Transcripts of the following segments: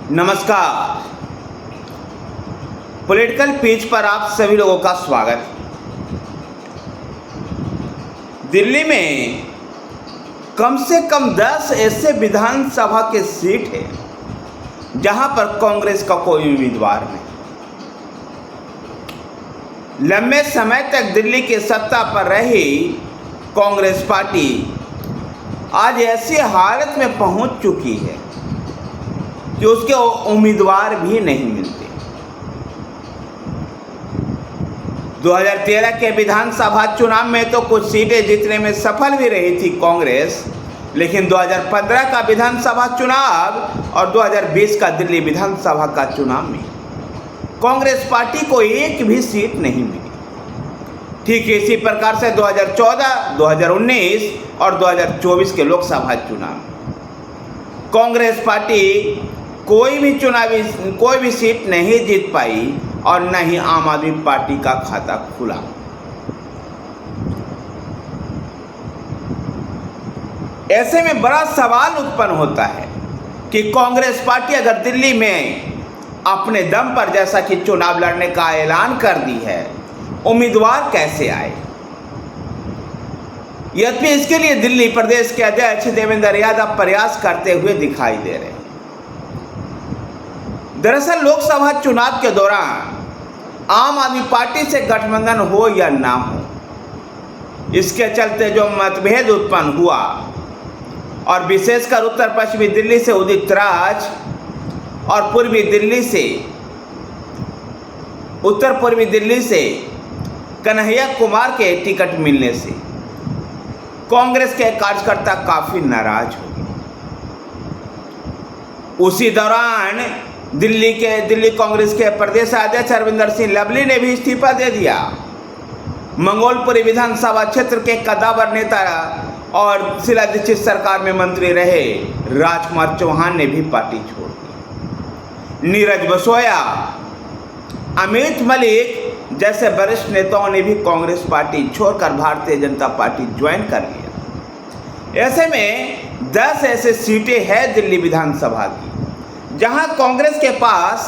नमस्कार। Political page पर आप सभी लोगों का स्वागत। दिल्ली में कम से कम 10 ऐसे विधानसभा के सीट हैं जहां पर कांग्रेस का कोई उम्मीदवार नहीं। लंबे समय तक दिल्ली की सत्ता पर रही कांग्रेस पार्टी आज ऐसी हालत में पहुंच चुकी है कि उसके उम्मीदवार भी नहीं मिलते। 2013 के विधानसभा चुनाव में तो कुछ सीटें जीतने में सफल भी रही थी कांग्रेस, लेकिन 2015 का विधानसभा चुनाव और 2020 का दिल्ली विधानसभा का चुनाव में कांग्रेस पार्टी को एक भी सीट नहीं मिली। ठीक इसी प्रकार से 2014, 2019 और 2024 के लोकसभा चुनाव कांग्रेस पार्टी कोई भी सीट नहीं जीत पाई और न ही आम आदमी पार्टी का खाता खुला। ऐसे में बड़ा सवाल उत्पन्न होता है कि कांग्रेस पार्टी अगर दिल्ली में अपने दम पर जैसा कि चुनाव लड़ने का ऐलान कर दी है, उम्मीदवार कैसे आए। यद्यपि इसके लिए दिल्ली प्रदेश के अध्यक्ष देवेंद्र यादव प्रयास करते हुए दिखाई दे रहे हैं। दरअसल लोकसभा चुनाव के दौरान आम आदमी पार्टी से गठबंधन हो या ना हो, इसके चलते जो मतभेद उत्पन्न हुआ और विशेषकर उत्तर पश्चिमी दिल्ली से उदित राज और उत्तर पूर्वी दिल्ली से कन्हैया कुमार के टिकट मिलने से कांग्रेस के कार्यकर्ता काफी नाराज हो गए। उसी दौरान दिल्ली कांग्रेस के प्रदेश अध्यक्ष अरविंदर सिंह लवली ने भी इस्तीफा दे दिया। मंगोलपुरी विधानसभा क्षेत्र के कद्दावर नेता और शीला दीक्षित सरकार में मंत्री रहे राजकुमार चौहान ने भी पार्टी छोड़ दी। नीरज बसोया, अमित मलिक जैसे वरिष्ठ नेताओं ने भी कांग्रेस पार्टी छोड़कर भारतीय जनता पार्टी ज्वाइन कर लिया। ऐसे में 10 ऐसे सीटें हैं दिल्ली विधानसभा की जहां कांग्रेस के पास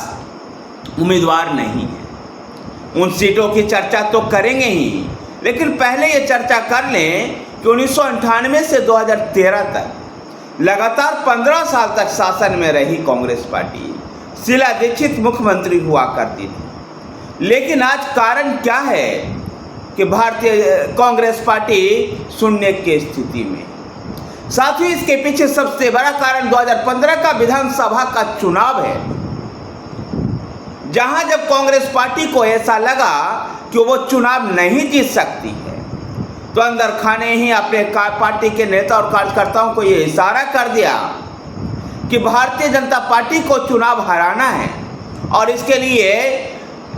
उम्मीदवार नहीं है। उन सीटों की चर्चा तो करेंगे ही, लेकिन पहले ये चर्चा कर लें कि 1998 से 2013 तक लगातार 15 साल तक शासन में रही कांग्रेस पार्टी, शीला दीक्षित मुख्यमंत्री हुआ करती थी। लेकिन आज कारण क्या है कि भारतीय कांग्रेस पार्टी शून्य की स्थिति में। साथ ही इसके पीछे सबसे बड़ा कारण 2015 का विधानसभा का चुनाव है, जहां जब कांग्रेस पार्टी को ऐसा लगा कि वो चुनाव नहीं जीत सकती है, तो अंदर खाने ही अपने पार्टी के नेता और कार्यकर्ताओं को ये इशारा कर दिया कि भारतीय जनता पार्टी को चुनाव हराना है और इसके लिए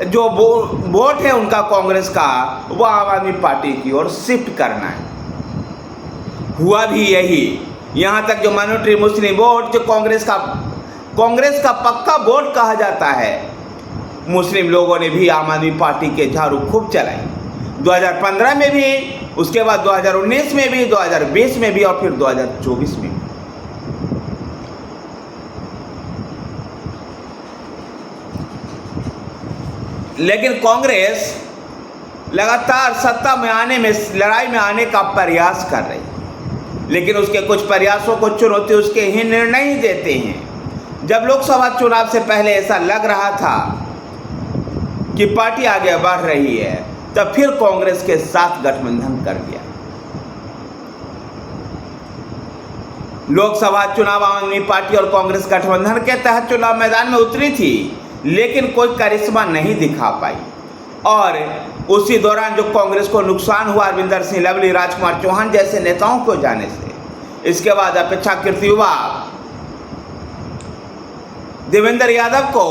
जो वोट है उनका कांग्रेस का, वो आम आदमी पार्टी की ओर शिफ्ट करना है। हुआ भी यही। यहाँ तक जो माइनॉरिटी मुस्लिम वोट जो कांग्रेस का पक्का वोट कहा जाता है, मुस्लिम लोगों ने भी आम आदमी पार्टी के झाड़ू खूब चलाई। 2015 में भी, उसके बाद 2019 में भी, 2020 में भी और फिर 2024 में भी। लेकिन कांग्रेस लगातार सत्ता में आने में, लड़ाई में आने का प्रयास कर रही है, लेकिन उसके कुछ प्रयासों को चुनौती उसके ही निर्णय ही देते हैं। जब लोकसभा चुनाव से पहले ऐसा लग रहा था कि पार्टी आगे बढ़ रही है, तब फिर कांग्रेस के साथ गठबंधन कर दिया। लोकसभा चुनाव आम आदमी पार्टी और कांग्रेस गठबंधन के तहत चुनाव मैदान में उतरी थी, लेकिन कोई करिश्मा नहीं दिखा पाई और उसी दौरान जो कांग्रेस को नुकसान हुआ अरविंदर सिंह लवली, राजकुमार चौहान जैसे नेताओं को जाने से, इसके बाद अपेक्षाकृत युवा देवेंद्र यादव को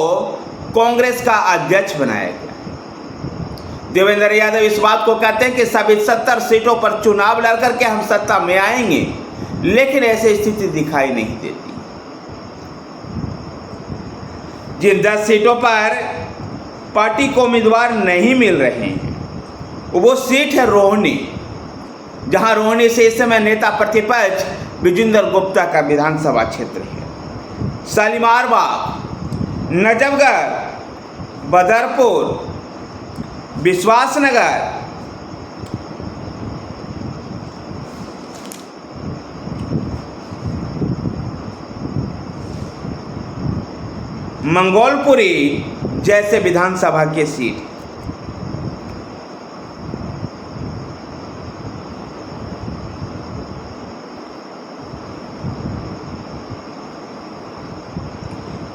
कांग्रेस का अध्यक्ष बनाया गया। देवेंद्र यादव इस बात को कहते हैं कि सभी 70 सीटों पर चुनाव लड़कर के हम सत्ता में आएंगे, लेकिन ऐसी स्थिति दिखाई नहीं देती। जिन 10 सीटों पर पार्टी को उम्मीदवार नहीं मिल रहे हैं, वो सीट है रोहिणी, जहां रोहिणी से इस समय नेता प्रतिपक्ष विजेंद्र गुप्ता का विधानसभा क्षेत्र है। शालीमार बाग नजफगढ़, बदरपुर, विश्वासनगर, मंगोलपुरी जैसे विधानसभा के सीट।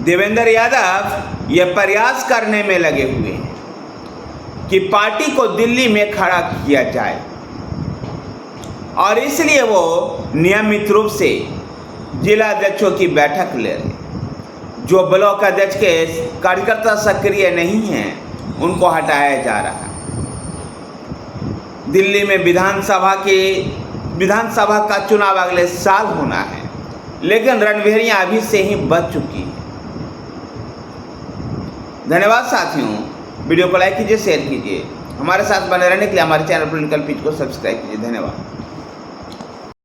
देवेंद्र यादव ये प्रयास करने में लगे हुए हैं कि पार्टी को दिल्ली में खड़ा किया जाए और इसलिए वो नियमित रूप से जिला अध्यक्षों की बैठक ले रहे हैं। जो ब्लॉक अध्यक्ष के कार्यकर्ता सक्रिय नहीं हैं उनको हटाया जा रहा है। दिल्ली में विधानसभा का चुनाव अगले साल होना है, लेकिन रणभेड़ियां अभी से ही बच चुकी हैं। धन्यवाद साथियों, वीडियो को लाइक कीजिए, शेयर कीजिए। हमारे साथ बने रहने के लिए हमारे चैनल पॉलिटिकल पिच को सब्सक्राइब कीजिए। धन्यवाद।